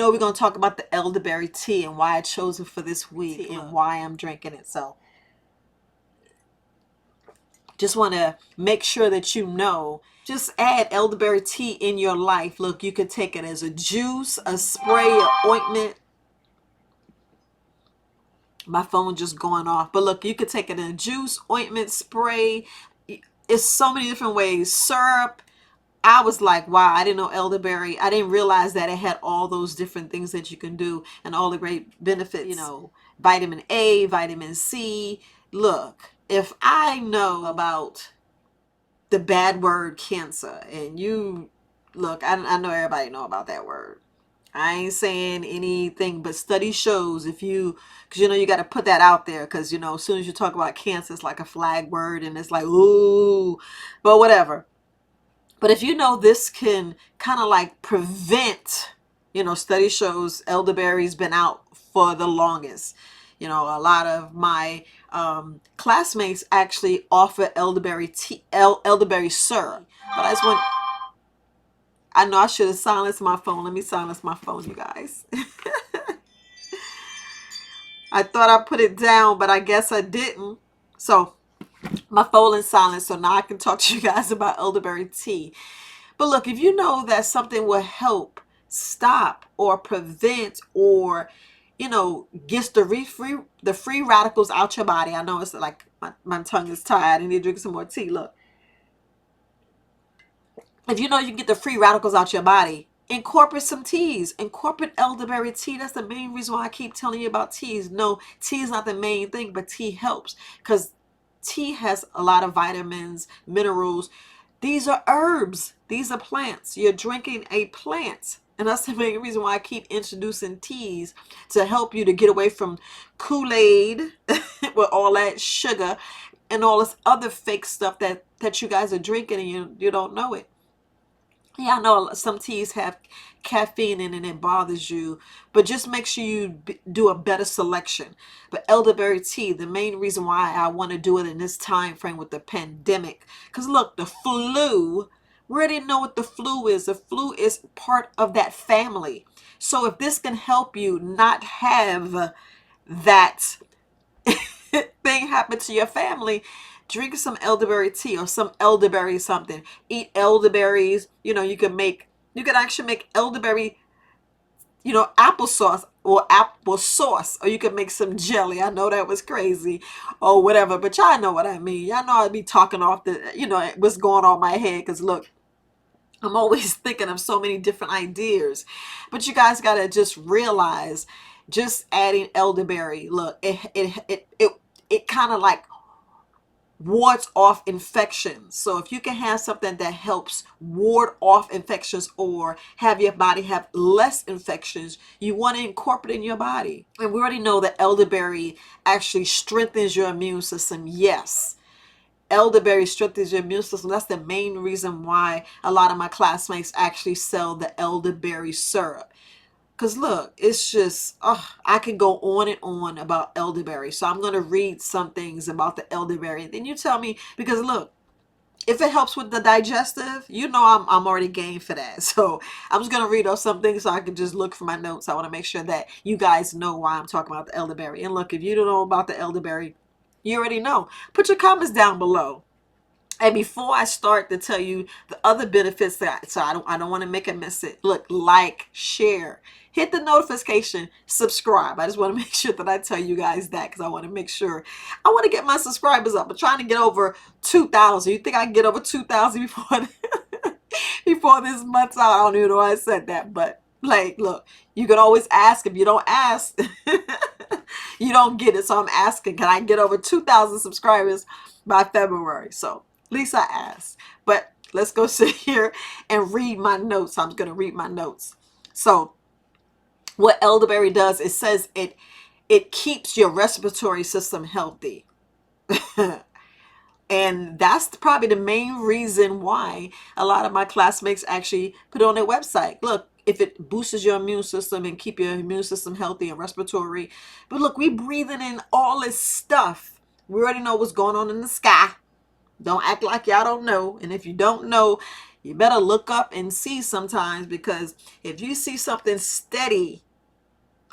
know we're going to talk about the elderberry tea and why I chose it for this week and why I'm drinking it. So just want to make sure that you know. Just add elderberry tea in your life. Look, you could take it as a juice, a spray, or ointment. My phone just going off. But look, you could take it in a juice, ointment, spray. It's so many different ways. Syrup. I was like, wow, I didn't know elderberry. I didn't realize that it had all those different things that you can do and all the great benefits. You know, vitamin A, vitamin C. Look, if I know about the bad word cancer, and you look, I know everybody know about that word. I ain't saying anything, but study shows if you, because you know you got to put that out there, because you know as soon as you talk about cancer, it's like a flag word, and it's like ooh, but whatever. But if you know this can kind of like prevent, you know, study shows elderberry's been out for the longest. You know, a lot of my classmates actually offer elderberry tea, elderberry syrup. But I just want, I know I should have silenced my phone. Let me silence my phone, you guys. I thought I put it down, but I guess I didn't. So my phone is silent, so now I can talk to you guys about elderberry tea. But look, if you know that something will help stop or prevent or, you know, gets the free radicals out your body. I know it's like my tongue is tired. I need to drink some more tea. Look, if you know you can get the free radicals out your body, incorporate some teas. Incorporate elderberry tea. That's the main reason why I keep telling you about teas. No, tea is not the main thing, but tea helps because tea has a lot of vitamins, minerals. These are herbs. These are plants. You're drinking a plant. And that's the main reason why I keep introducing teas to help you to get away from Kool-Aid with all that sugar and all this other fake stuff that you guys are drinking and you don't know it. Yeah, I know some teas have caffeine in it and it bothers you, but just make sure you do a better selection. But elderberry tea, the main reason why I want to do it in this time frame with the pandemic, because look, the flu, we already know what the flu is. The flu is part of that family. So if this can help you not have that thing happen to your family, drink some elderberry tea or some elderberry something. Eat elderberries. You know, you can actually make elderberry, you know, applesauce or apple sauce, or you can make some jelly. I know that was crazy or whatever, but y'all know what I mean. Y'all know I'd be talking off the, you know, what's going on in my head, because look, I'm always thinking of so many different ideas. But you guys got to just realize, just adding elderberry, look, it kind of like wards off infections. So if you can have something that helps ward off infections or have your body have less infections, you want to incorporate in your body. And we already know that elderberry actually strengthens your immune system. Yes, elderberry strengthens your immune system. That's the main reason why a lot of my classmates actually sell the elderberry syrup. Because look, it's just, I can go on and on about elderberry. So I'm going to read some things about the elderberry. And then you tell me, because look, if it helps with the digestive, you know I'm already game for that. So I'm just going to read off some things so I can just look for my notes. I want to make sure that you guys know why I'm talking about the elderberry. And look, if you don't know about the elderberry, you already know. Put your comments down below. And before I start to tell you the other benefits that, so I don't want to make it miss it. Look, like, share, hit the notification, subscribe. I just want to make sure that I tell you guys that, because I want to make sure, I want to get my subscribers up. I'm trying to get over 2,000. You think I can get over 2,000 before before this month's out? I don't even know why I said that, but like, look, you can always ask. If you don't ask, you don't get it. So I'm asking, can I get over 2,000 subscribers by February? So at least I asked. But let's go sit here and read my notes. I'm going to read my notes. So what elderberry does, it says it keeps your respiratory system healthy. And that's probably the main reason why a lot of my classmates actually put it on their website. Look, if it boosts your immune system and keep your immune system healthy and respiratory. But look, we breathing in all this stuff. We already know what's going on in the sky. Don't act like y'all don't know. And if you don't know, You better look up and see sometimes, because if you see something steady,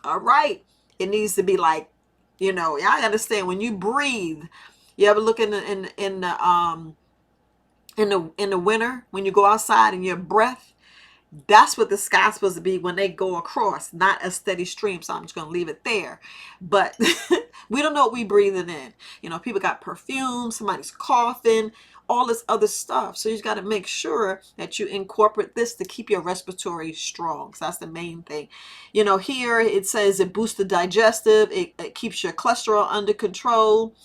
all right, it needs to be like, I understand when you breathe. You ever look in the winter when you go outside and your breath, that's what the sky's supposed to be when they go across, not a steady stream. So I'm just going to leave it there. But we don't know what we breathing in. People got perfume, somebody's coughing, all this other stuff. So you just got to make sure that you incorporate this to keep your respiratory strong. So that's the main thing. Here it says it boosts the digestive. It keeps your cholesterol under control.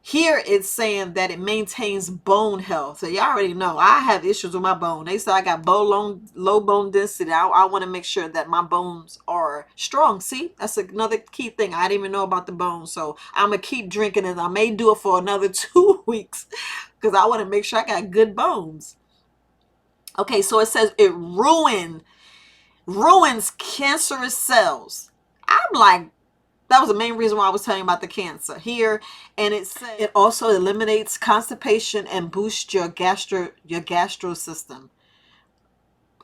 Here it's saying that it maintains bone health. So you already know I have issues with my bone. They say I got low bone density. I want to make sure that my bones are strong. See, that's another key thing. I didn't even know about the bones. So I'm going to keep drinking it. I may do it for another 2 weeks because I want to make sure I got good bones. Okay, so it says it ruins cancerous cells. I'm like, that was the main reason why I was telling you about the cancer here. And it said it also eliminates constipation and boosts your gastro system.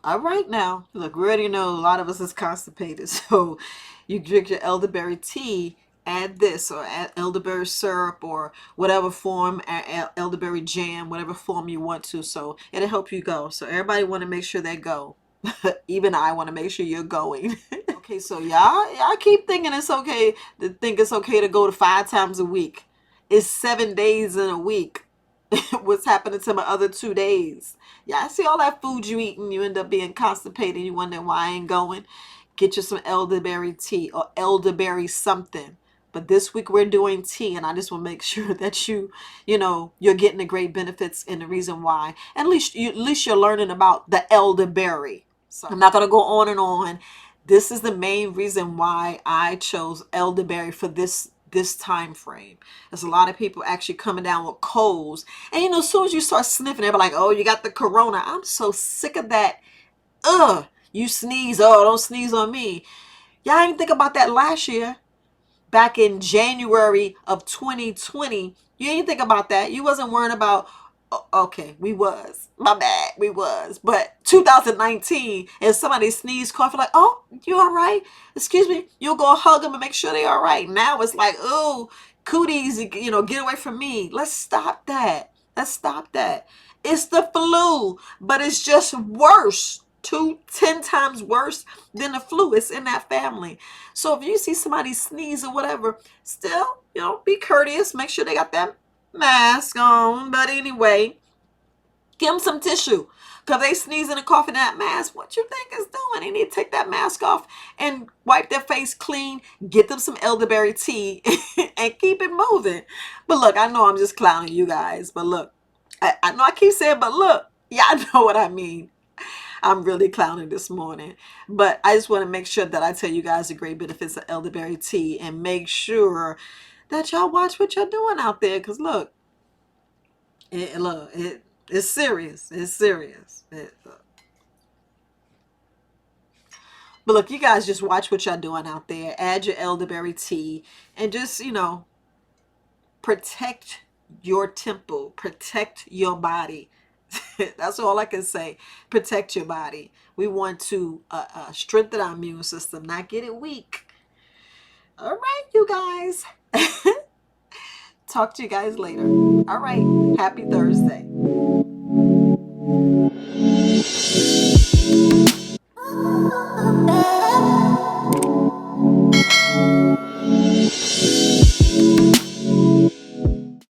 All right, now look, we already know a lot of us is constipated. So you drink your elderberry tea, add this, or add elderberry syrup, or whatever form, elderberry jam, whatever form you want to. So it'll help you go. So everybody want to make sure they go. Even I want to make sure you're going. Okay, so y'all keep thinking it's okay to go to 5 times a week. It's 7 days in a week. What's happening to my other 2 days? Yeah, I see all that food you eat and you end up being constipated. You wonder why I ain't going. Get you some elderberry tea or elderberry something. But this week we're doing tea, and I just want to make sure that you're getting the great benefits and the reason why. And at least you're learning about the elderberry. So I'm not gonna go on and on. This is the main reason why I chose elderberry for this time frame. There's a lot of people actually coming down with colds, and as soon as you start sniffing, they're like, "Oh, you got the corona." I'm so sick of that. Ugh, you sneeze. Oh, don't sneeze on me. Y'all didn't think about that last year, back in January of 2020. You didn't think about that. You wasn't worrying about, okay, we was. My bad, we was. But 2019, if somebody sneezed, cough, like, oh, you all right? Excuse me. You'll go hug them and make sure they all right. Now it's like, oh, cooties, get away from me. Let's stop that. Let's stop that. It's the flu, but it's just worse. 10 times worse than the flu. It's in that family. So if you see somebody sneeze or whatever, still, be courteous. Make sure they got that mask on. But anyway, give them some tissue. Because they sneezing and coughing that mask, what you think is doing? They need to take that mask off and wipe their face clean. Get them some elderberry tea and keep it moving. But look, I know I'm just clowning you guys. But look, I know I keep saying, but look, y'all know what I mean. I'm really clowning this morning. But I just want to make sure that I tell you guys the great benefits of elderberry tea, and make sure that y'all watch what you're doing out there. Because look, it's serious. It's serious. But look, you guys just watch what y'all doing out there. Add your elderberry tea and just, protect your temple, protect your body. That's all I can say. Protect your body. We want to strengthen our immune system, not get it weak. All right, you guys. Talk to you guys later. All right. Happy Thursday.